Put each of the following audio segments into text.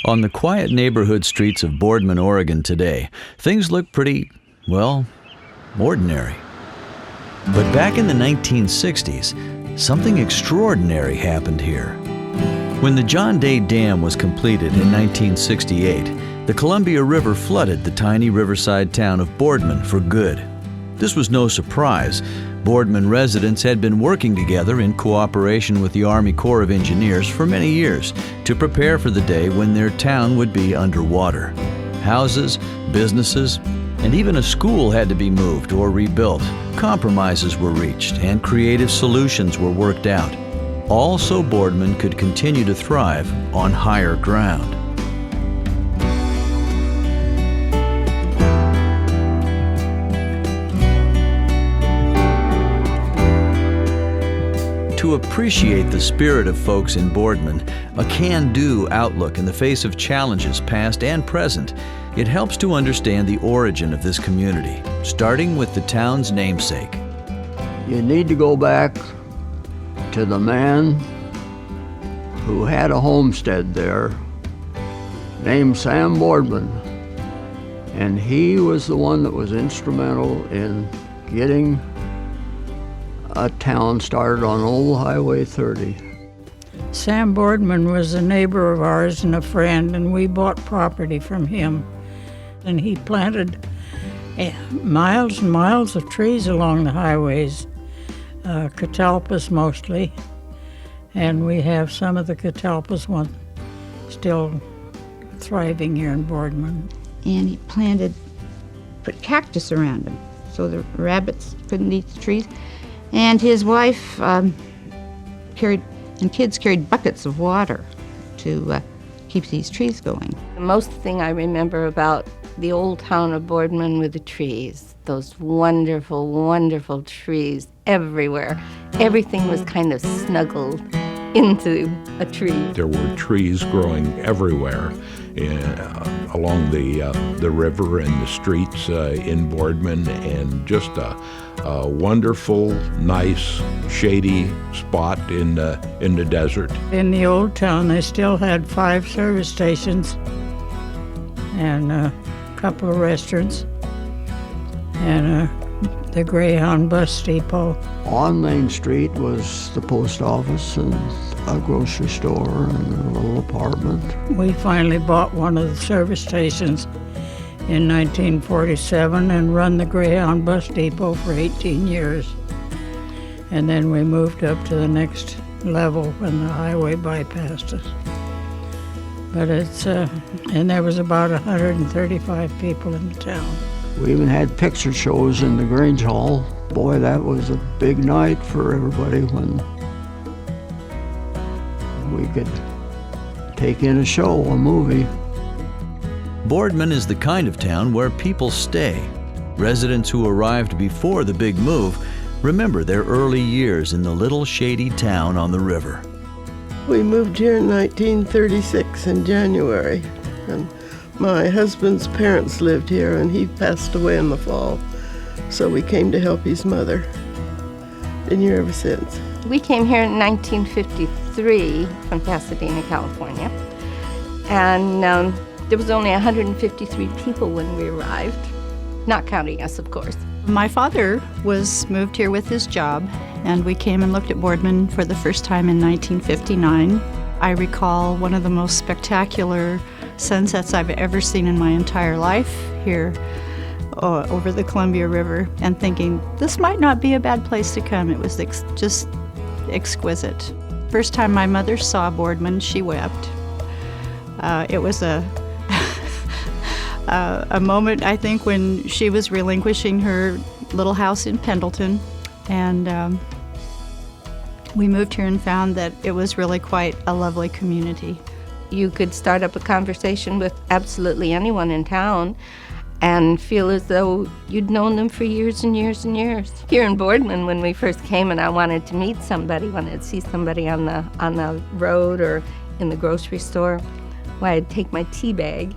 On the quiet neighborhood streets of Boardman, Oregon today, things look pretty, well, ordinary. But back in the 1960s, something extraordinary happened here. When the John Day Dam was completed in 1968, the Columbia River flooded the tiny riverside town of Boardman for good. This was no surprise. Boardman residents had been working together in cooperation with the Army Corps of Engineers for many years to prepare for the day when their town would be underwater. Houses, businesses, and even a school had to be moved or rebuilt. Compromises were reached and creative solutions were worked out, all so Boardman could continue to thrive on higher ground. To appreciate the spirit of folks in Boardman, a can-do outlook in the face of challenges past and present, it helps to understand the origin of this community, starting with the town's namesake. You need to go back to the man who had a homestead there named Sam Boardman, and he was the one that was instrumental in getting a town started on Old Highway 30. Sam Boardman was a neighbor of ours and a friend, and we bought property from him. And he planted miles and miles of trees along the highways, catalpas mostly, and we have some of the catalpas one still thriving here in Boardman. And he put cactus around them so the rabbits couldn't eat the trees. And his wife kids carried buckets of water to keep these trees going. The most thing I remember about the old town of Boardman were the trees, those wonderful, wonderful trees everywhere. Everything was kind of snuggled into a tree. There were trees growing everywhere along the river and the streets in Boardman, and just a wonderful, nice, shady spot in the desert. In the old town, they still had 5 service stations and a couple of restaurants and the Greyhound bus depot. On Main Street was the post office and a grocery store and a little apartment. We finally bought one of the service stations in 1947 and run the Greyhound bus depot for 18 years. And then we moved up to the next level when the highway bypassed us. But and there was about 135 people in the town. We even had picture shows in the Grange Hall. Boy, that was a big night for everybody when we could take in a show, a movie. Boardman is the kind of town where people stay. Residents who arrived before the big move remember their early years in the little shady town on the river. We moved here in 1936 in January, and my husband's parents lived here, and he passed away in the fall, so we came to help his mother. Been here ever since. We came here in 1953 from Pasadena, California, and there was only 153 people when we arrived, not counting us, of course. My father was moved here with his job, and we came and looked at Boardman for the first time in 1959. I recall one of the most spectacular sunsets I've ever seen in my entire life here over the Columbia River, and thinking, this might not be a bad place to come. It was just exquisite. First time my mother saw Boardman, she wept. It was a moment, I think, when she was relinquishing her little house in Pendleton, and we moved here and found that it was really quite a lovely community. You could start up a conversation with absolutely anyone in town and feel as though you'd known them for years and years and years. Here in Boardman, when we first came and I wanted to meet somebody, wanted to see somebody on the road or in the grocery store, well, I'd take my tea bag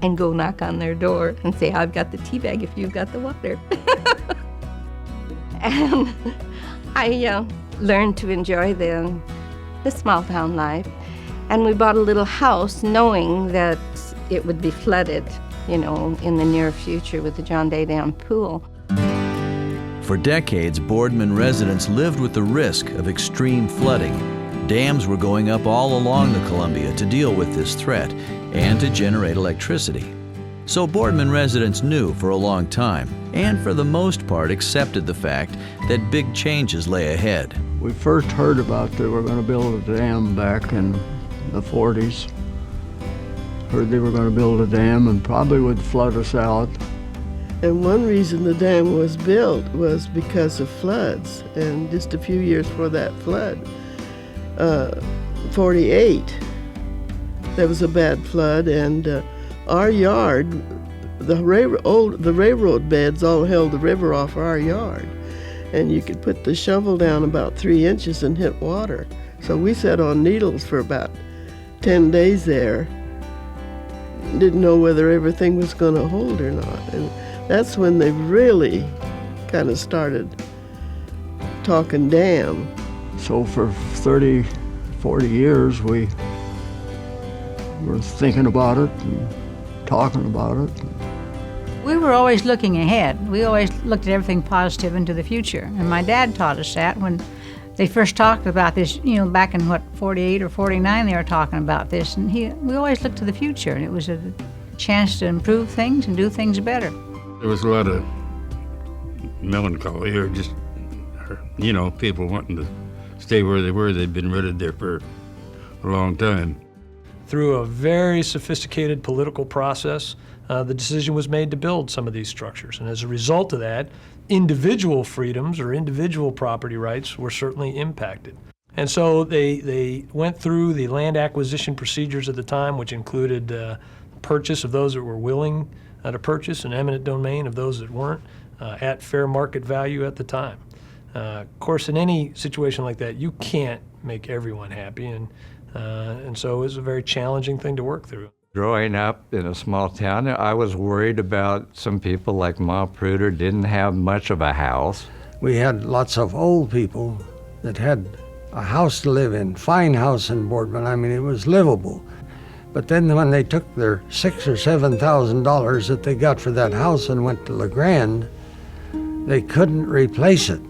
and go knock on their door and say, I've got the tea bag if you've got the water. And I learned to enjoy the small town life. And we bought a little house knowing that it would be flooded, in the near future with the John Day Dam pool. For decades, Boardman residents lived with the risk of extreme flooding. Dams were going up all along the Columbia to deal with this threat and to generate electricity. So Boardman residents knew for a long time, and for the most part accepted the fact that big changes lay ahead. We first heard about they were going to build a dam back in the 40s. Heard they were going to build a dam and probably would flood us out. And one reason the dam was built was because of floods. And just a few years before that flood, 48, there was a bad flood, and our yard, the railroad beds all held the river off our yard. And you could put the shovel down about 3 inches and hit water. So we sat on needles for about 10 days there. Didn't know whether everything was going to hold or not. And that's when they really kind of started talking dam. So for 30, 40 years, we were thinking about it and talking about it. We were always looking ahead. We always looked at everything positive into the future. And my dad taught us that when they first talked about this, back in 48 or 49, they were talking about this. And we always looked to the future, and it was a chance to improve things and do things better. There was a lot of melancholy, or just, people wanting to stay where they were. They'd been rooted there for a long time. Through a very sophisticated political process, the decision was made to build some of these structures. And as a result of that, individual freedoms or individual property rights were certainly impacted. And so they went through the land acquisition procedures at the time, which included purchase of those that were willing to purchase and eminent domain of those that weren't at fair market value at the time. Of course, in any situation like that, you can't make everyone happy, and so it was a very challenging thing to work through. Growing up in a small town, I was worried about some people like Ma Pruder didn't have much of a house. We had lots of old people that had a house to live in, fine house in Boardman. I mean, it was livable. But then when they took their $6,000 or $7,000 that they got for that house and went to La Grande, they couldn't replace it.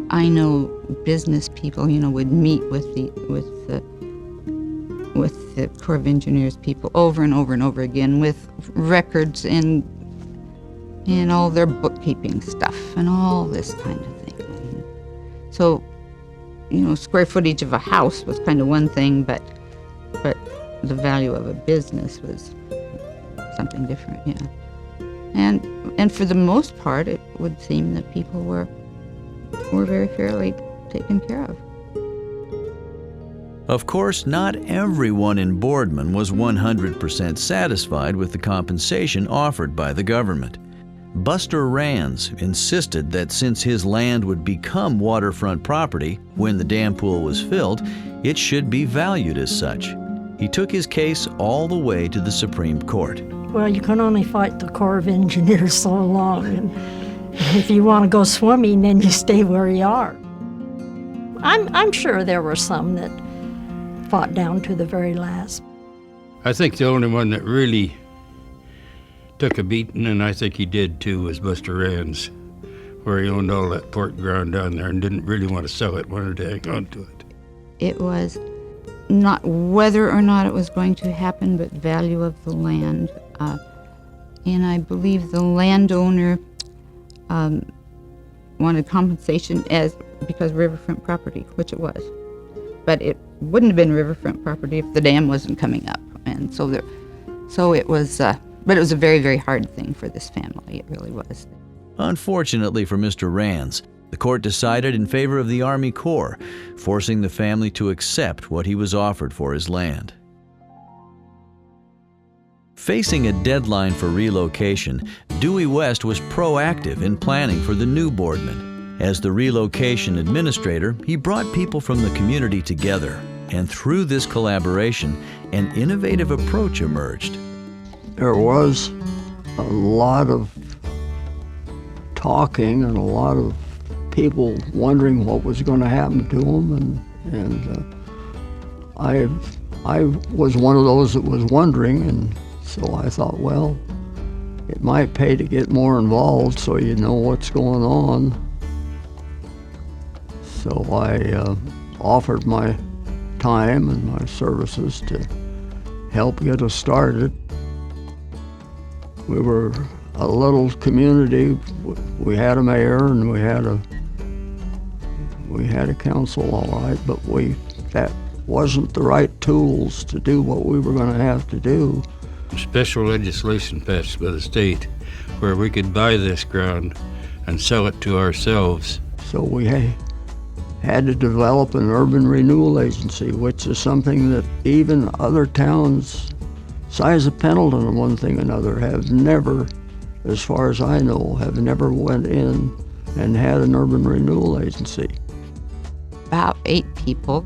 I know business people, would meet with the Corps of Engineers people over and over and over again with records and all their bookkeeping stuff and all this kind of thing. So, square footage of a house was kind of one thing, but the value of a business was something different, yeah. And for the most part, it would seem that people were very fairly taken care of. Of course, not everyone in Boardman was 100% satisfied with the compensation offered by the government. Buster Rands insisted that since his land would become waterfront property when the dam pool was filled, it should be valued as such. He took his case all the way to the Supreme Court. Well, you can only fight the Corps of Engineers so long, and if you want to go swimming, then you stay where you are. I'm sure there were some that fought down to the very last. I think the only one that really took a beating, and I think he did too, was Buster Rands, where he owned all that pork ground down there and didn't really want to sell it, wanted to hang on to it. It was not whether or not it was going to happen, but value of the land. And I believe the landowner wanted compensation because riverfront property, which it was. But it wouldn't have been riverfront property if the dam wasn't coming up. And so it was, but it was a very, very hard thing for this family. It really was. Unfortunately for Mr. Rands, the court decided in favor of the Army Corps, forcing the family to accept what he was offered for his land. Facing a deadline for relocation, Dewey West was proactive in planning for the new Boardman. As the relocation administrator, he brought people from the community together, and through this collaboration, an innovative approach emerged. There was a lot of talking and a lot of people wondering what was going to happen to them, and I I was one of those that was wondering, and so I thought, well, it might pay to get more involved so you know what's going on. So I offered my time and my services to help get us started. We were a little community. We had a mayor and we had a council, all right, but that wasn't the right tools to do what we were going to have to do. Special legislation passed by the state where we could buy this ground and sell it to ourselves. So we had to develop an urban renewal agency, which is something that even other towns size of Pendleton and one thing or another have never, as far as I know, have never went in and had an urban renewal agency. About 8 people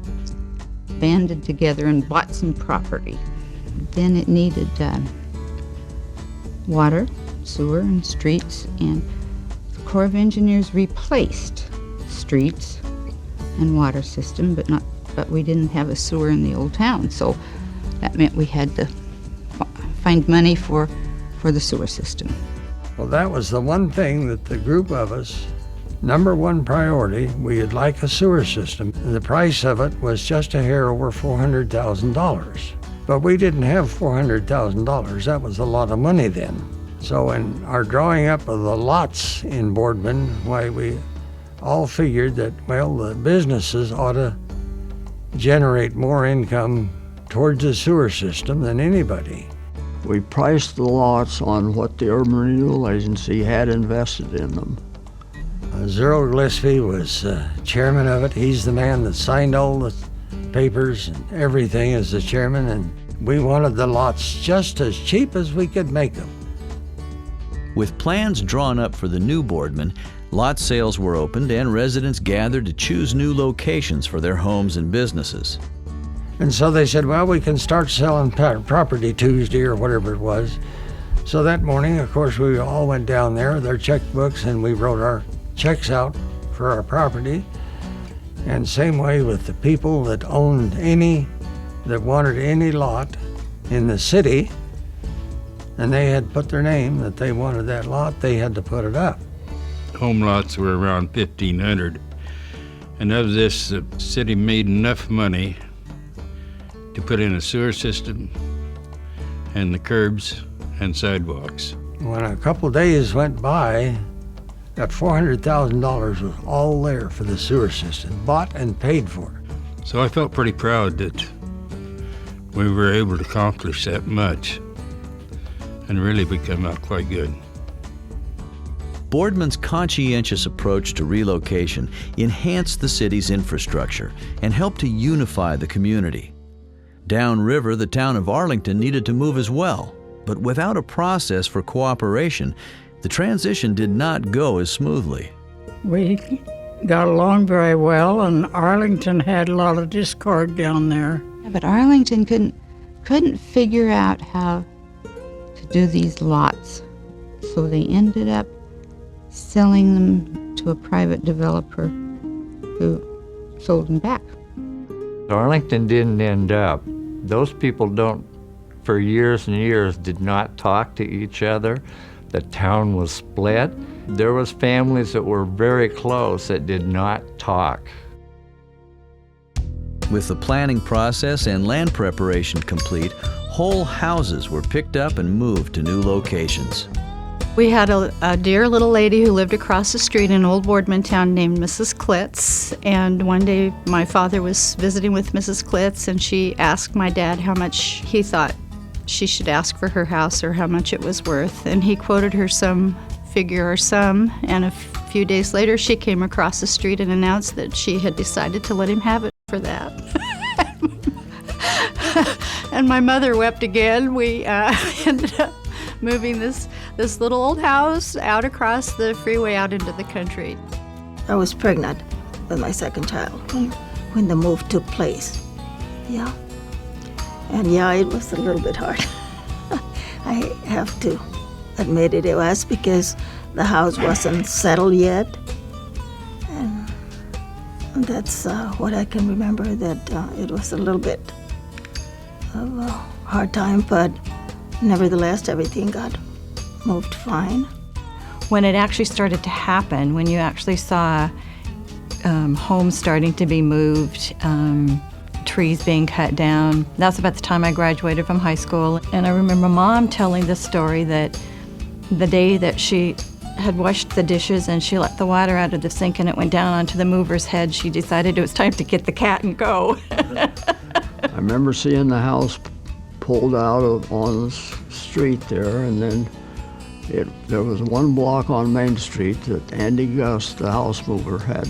banded together and bought some property. Then it needed water, sewer, and streets, and the Corps of Engineers replaced streets and water system, but we didn't have a sewer in the old town, so that meant we had to find money for the sewer system. Well, that was the one thing that the group of us, number one priority, we'd like a sewer system. And the price of it was just a hair over $400,000. But we didn't have $400,000. That was a lot of money then. So in our drawing up of the lots in Boardman, why we all figured that, well, the businesses ought to generate more income towards the sewer system than anybody. We priced the lots on what the Urban Renewal Agency had invested in them. Zero Gillespie was chairman of it. He's the man that signed all the papers and everything as the chairman, and we wanted the lots just as cheap as we could make them. With plans drawn up for the new Boardman, lot sales were opened and residents gathered to choose new locations for their homes and businesses. And so they said, well, we can start selling property Tuesday or whatever it was. So that morning, of course, we all went down there with our checkbooks and we wrote our checks out for our property. And same way with the people that owned that wanted any lot in the city, and they had put their name that they wanted that lot, they had to put it up. Home lots were around 1,500. And of this, the city made enough money to put in a sewer system and the curbs and sidewalks. When a couple days went by, that $400,000 was all there for the sewer system, bought and paid for. So I felt pretty proud that we were able to accomplish that much and really become out quite good. Boardman's conscientious approach to relocation enhanced the city's infrastructure and helped to unify the community. Downriver, the town of Arlington needed to move as well, but without a process for cooperation, the transition did not go as smoothly. We got along very well, and Arlington had a lot of discord down there. Yeah, but Arlington couldn't figure out how to do these lots, so they ended up selling them to a private developer who sold them back. Arlington didn't end up. Those people for years and years, did not talk to each other. The town was split. There was families that were very close that did not talk. With the planning process and land preparation complete, whole houses were picked up and moved to new locations. We had a dear little lady who lived across the street in Old Boardman town named Mrs. Klitz, and one day my father was visiting with Mrs. Klitz, and she asked my dad how much he thought she should ask for her house or how much it was worth, and he quoted her some figure or sum, and a few days later she came across the street and announced that she had decided to let him have it for that. And my mother wept again. We ended up moving this little old house out across the freeway out into the country. I was pregnant with my second child when the move took place. Yeah. And yeah, it was a little bit hard. I have to admit it was, because the house wasn't settled yet. And that's what I can remember, that it was a little bit of a hard time, but nevertheless, everything got moved fine. When it actually started to happen, when you actually saw homes starting to be moved, trees being cut down, that's about the time I graduated from high school. And I remember Mom telling the story that the day that she had washed the dishes and she let the water out of the sink and it went down onto the mover's head, she decided it was time to get the cat and go. I remember seeing the house pulled out on the street there, and then there was one block on Main Street that Andy Gus, the house mover, had.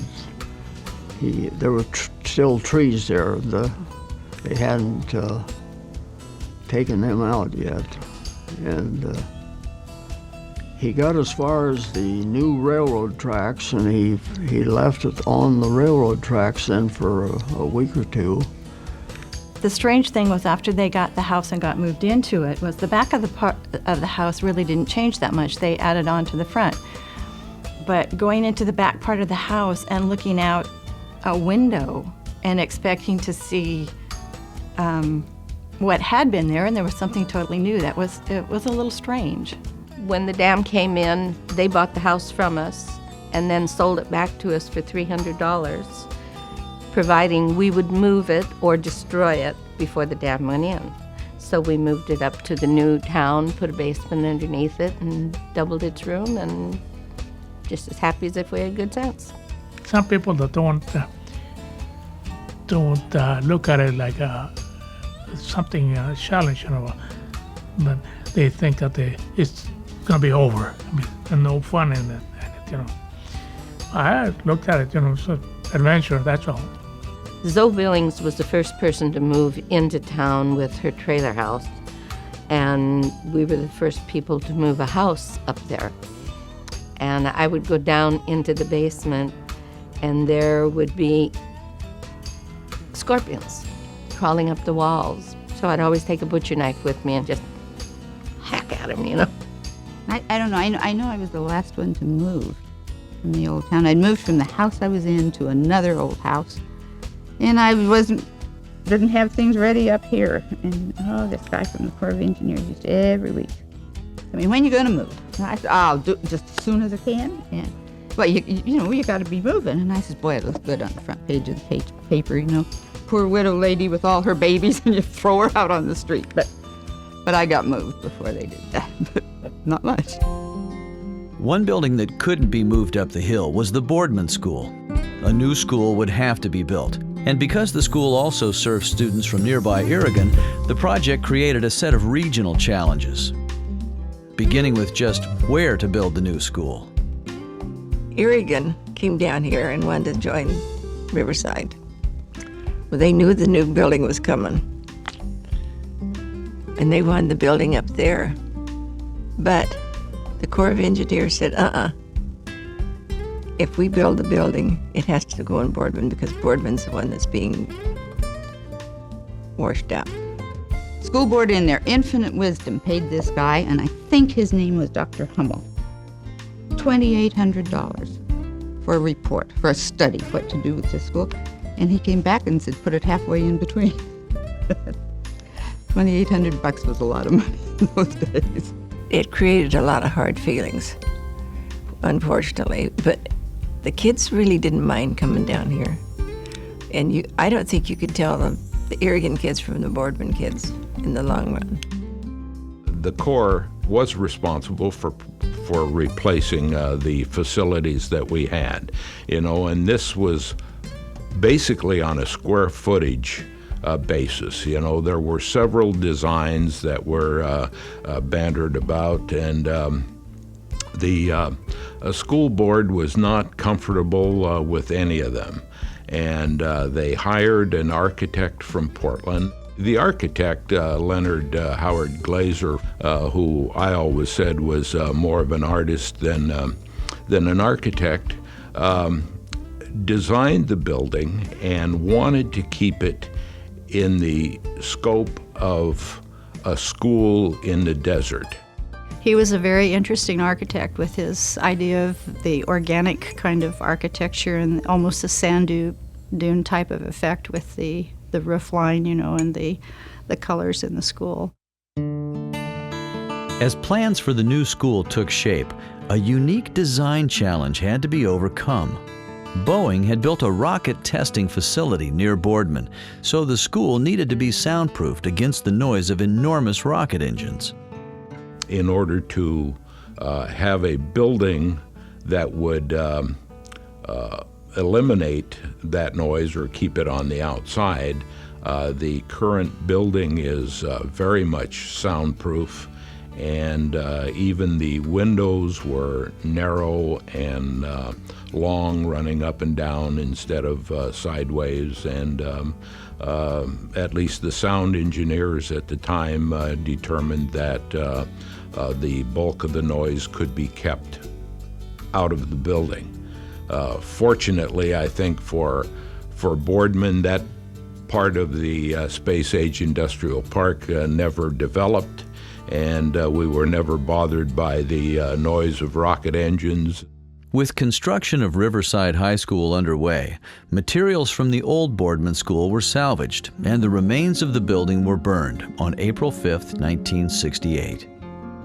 There were still trees there. They hadn't taken them out yet, and he got as far as the new railroad tracks, and he left it on the railroad tracks then for a week or two. The strange thing was after they got the house and got moved into it was the back of the house really didn't change that much. They added on to the front. But going into the back part of the house and looking out a window and expecting to see what had been there, and there was something totally new, it was a little strange. When the dam came in, they bought the house from us and then sold it back to us for $300, providing we would move it or destroy it before the dam went in. So we moved it up to the new town, put a basement underneath it, and doubled its room, and just as happy as if we had good sense. Some people that don't look at it like something challenge, but they think that it's gonna be over. I mean, and no fun in it, I looked at it, so adventure, that's all. Zoe Billings was the first person to move into town with her trailer house, and we were the first people to move a house up there. And I would go down into the basement, and there would be scorpions crawling up the walls. So I'd always take a butcher knife with me and just hack at them, I don't know. I know I was the last one to move from the old town. I'd moved from the house I was in to another old house, and I didn't have things ready up here. And this guy from the Corps of Engineers used to every week. When are you going to move? And I said, I'll do it just as soon as I can. And well, you got to be moving. And I said, boy, it looks good on the front page of the paper. Poor widow lady with all her babies, and you throw her out on the street. But I got moved before they did that. But not much. One building that couldn't be moved up the hill was the Boardman School. A new school would have to be built. And because the school also served students from nearby Oregon, the project created a set of regional challenges, beginning with just where to build the new school. Oregon came down here and wanted to join Riverside. Well, they knew the new building was coming, and they wanted the building up there. But the Corps of Engineers said, if we build the building, it has to go in Boardman, because Boardman's the one that's being washed out. School board, in their infinite wisdom, paid this guy, and I think his name was Dr. Hummel, $2,800 for a report, for a study, what to do with this school. And he came back and said, put it halfway in between. $2,800 was a lot of money in those days. It created a lot of hard feelings, unfortunately, but the kids really didn't mind coming down here. And I don't think you could tell the Oregon kids from the Boardman kids in the long run. The Corps was responsible for replacing the facilities that we had, and this was basically on a square footage basis. There were several designs that were bantered about, and the school board was not comfortable with any of them. And they hired an architect from Portland. The architect, Leonard Howard Glazer, who I always said was more of an artist than an architect, designed the building and wanted to keep it in the scope of a school in the desert. He was a very interesting architect with his idea of the organic kind of architecture and almost a sand dune type of effect with the the roof line, and the colors in the school. As plans for the new school took shape, a unique design challenge had to be overcome. Boeing had built a rocket testing facility near Boardman, so the school needed to be soundproofed against the noise of enormous rocket engines. In order to have a building that would eliminate that noise or keep it on the outside, the current building is very much soundproof, and even the windows were narrow and long, running up and down instead of sideways, and at least the sound engineers at the time determined that the bulk of the noise could be kept out of the building. Fortunately, I think for Boardman, that part of the Space Age Industrial Park never developed, and we were never bothered by the noise of rocket engines. With construction of Riverside High School underway, materials from the old Boardman School were salvaged, and the remains of the building were burned on April 5th, 1968.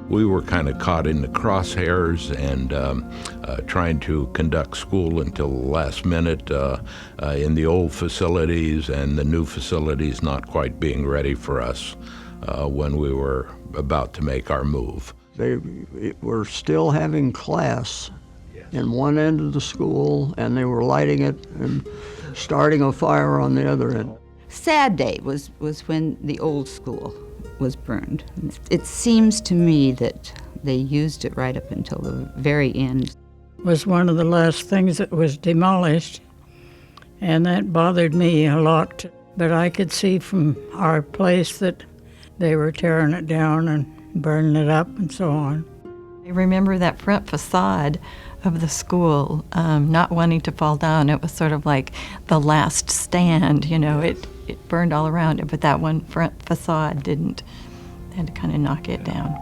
We were kind of caught in the crosshairs and trying to conduct school until the last minute in the old facilities, and the new facilities not quite being ready for us when we were about to make our move. They were still having class in one end of the school, and they were lighting it and starting a fire on the other end. Sad day was when the old school was burned. It seems to me that they used it right up until the very end. It was one of the last things that was demolished, and that bothered me a lot. But I could see from our place that they were tearing it down and burning it up and so on. I remember that front facade of the school not wanting to fall down. It was sort of like the last stand, it burned all around it, but that one front facade didn't. They had to kind of knock it down.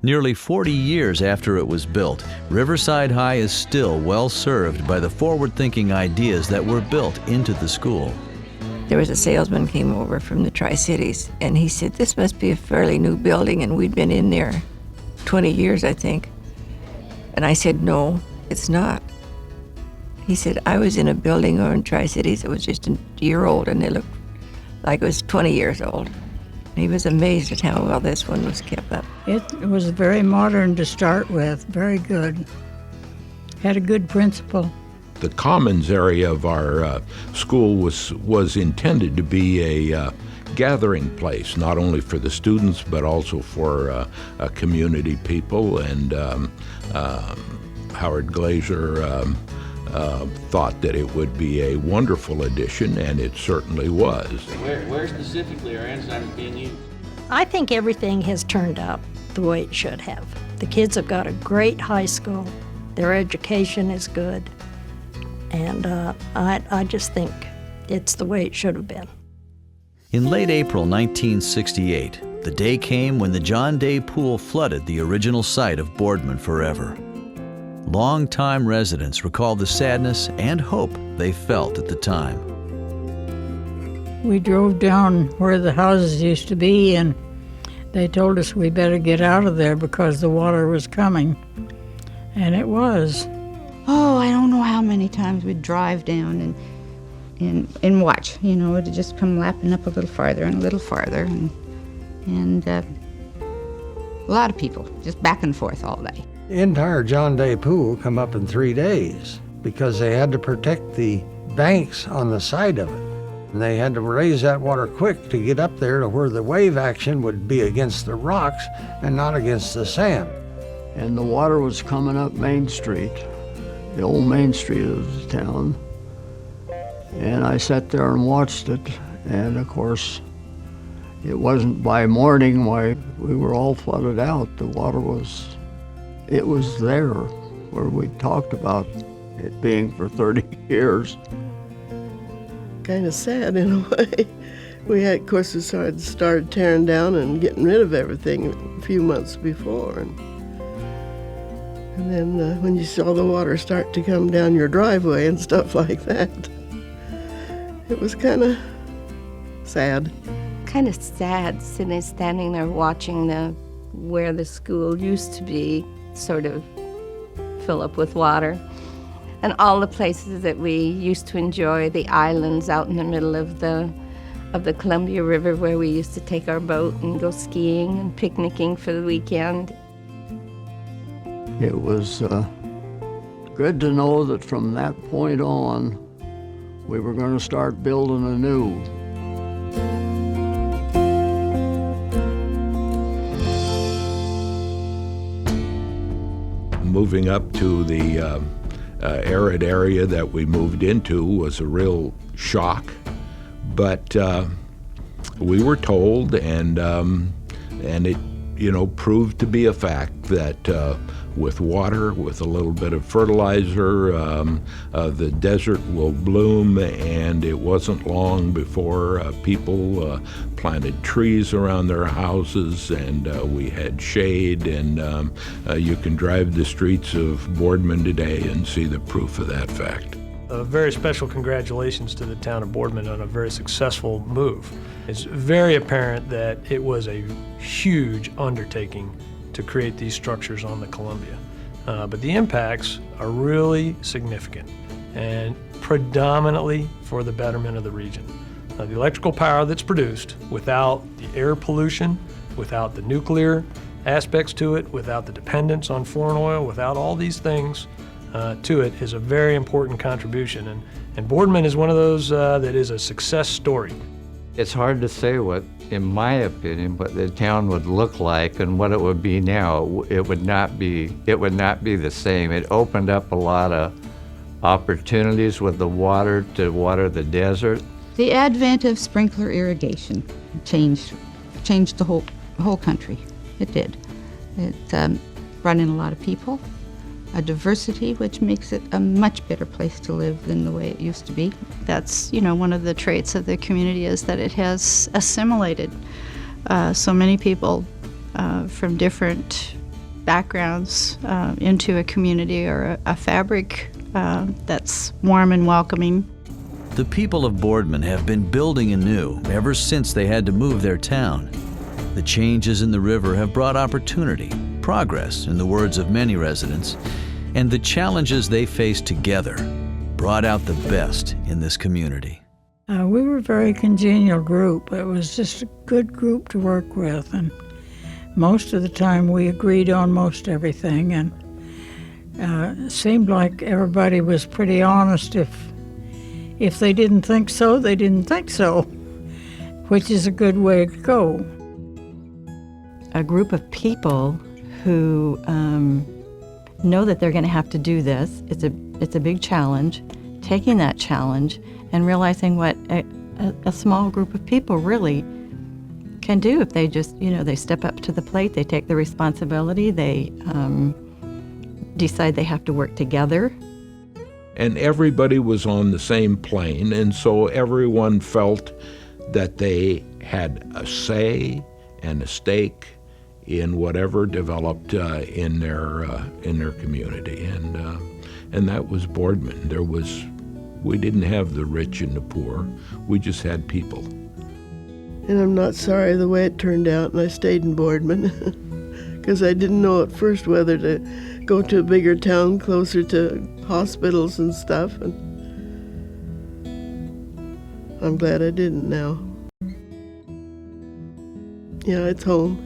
Nearly 40 years after it was built, Riverside High is still well served by the forward-thinking ideas that were built into the school. There was a salesman came over from the Tri-Cities, and he said, this must be a fairly new building, and we'd been in there 20 years, I think. And I said, no, it's not. He said, I was in a building over in Tri-Cities that was just a year old, and it looked like it was 20 years old. He was amazed at how well this one was kept up. It was very modern to start with, very good. Had a good principal. The commons area of our school was intended to be a gathering place, not only for the students, but also for community people. And Howard Glazer thought that it would be a wonderful addition, and it certainly was. Where specifically are enzymes being used? I think everything has turned out the way it should have. The kids have got a great high school. Their education is good. And I just think it's the way it should have been. In late April 1968, the day came when the John Day Pool flooded the original site of Boardman forever. Long-time residents recall the sadness and hope they felt at the time. We drove down where the houses used to be, and they told us we better get out of there because the water was coming. And it was. Oh, I don't know how many times we'd drive down and watch. It'd just come lapping up a little farther and a little farther. And a lot of people, just back and forth all day. The entire John Day Pool come up in 3 days because they had to protect the banks on the side of it. And they had to raise that water quick to get up there to where the wave action would be against the rocks and not against the sand. And the water was coming up Main Street, the old Main Street of the town. And I sat there and watched it, and of course, it wasn't by morning why we were all flooded out. The water was, it was there where we talked about it being for 30 years. Kind of sad in a way. We had, of course, we started tearing down and getting rid of everything a few months before. And then when you saw the water start to come down your driveway and stuff like that, it was kind of Sad. Kind of sad standing there watching where the school used to be sort of fill up with water. And all the places that we used to enjoy, the islands out in the middle of the Columbia River where we used to take our boat and go skiing and picnicking for the weekend. It was good to know that from that point on, we were going to start building anew. Moving up to the arid area that we moved into was a real shock, but we were told, and it proved to be a fact that with water, with a little bit of fertilizer, the desert will bloom, and it wasn't long before people planted trees around their houses, and we had shade, and you can drive the streets of Boardman today and see the proof of that fact. A very special congratulations to the town of Boardman on a very successful move. It's very apparent that it was a huge undertaking to create these structures on the Columbia. But the impacts are really significant and predominantly for the betterment of the region. The electrical power that's produced without the air pollution, without the nuclear aspects to it, without the dependence on foreign oil, without all these things to it is a very important contribution. And Boardman is one of those that is a success story. It's hard to say what, in my opinion, what the town would look like and what it would be now. It would not be the same. It opened up a lot of opportunities with the water to water the desert. The advent of sprinkler irrigation changed the whole country. It did. It brought in a lot of people, a diversity which makes it a much better place to live than the way it used to be. That's, one of the traits of the community is that it has assimilated so many people from different backgrounds into a community or a fabric that's warm and welcoming. The people of Boardman have been building anew ever since they had to move their town. The changes in the river have brought opportunity, progress, in the words of many residents, and the challenges they faced together brought out the best in this community. We were a very congenial group. It was just a good group to work with, and most of the time we agreed on most everything, and it seemed like everybody was pretty honest. If they didn't think so, they didn't think so, which is a good way to go. A group of people who know that they're going to have to do this. It's a big challenge. Taking that challenge and realizing what a small group of people really can do if they just, they step up to the plate, they take the responsibility, they decide they have to work together. And everybody was on the same plane, and so everyone felt that they had a say and a stake in whatever developed in their community, and that was Boardman. We didn't have the rich and the poor. We just had people. And I'm not sorry the way it turned out, and I stayed in Boardman because I didn't know at first whether to go to a bigger town closer to hospitals and stuff. And I'm glad I didn't now. Yeah, it's home.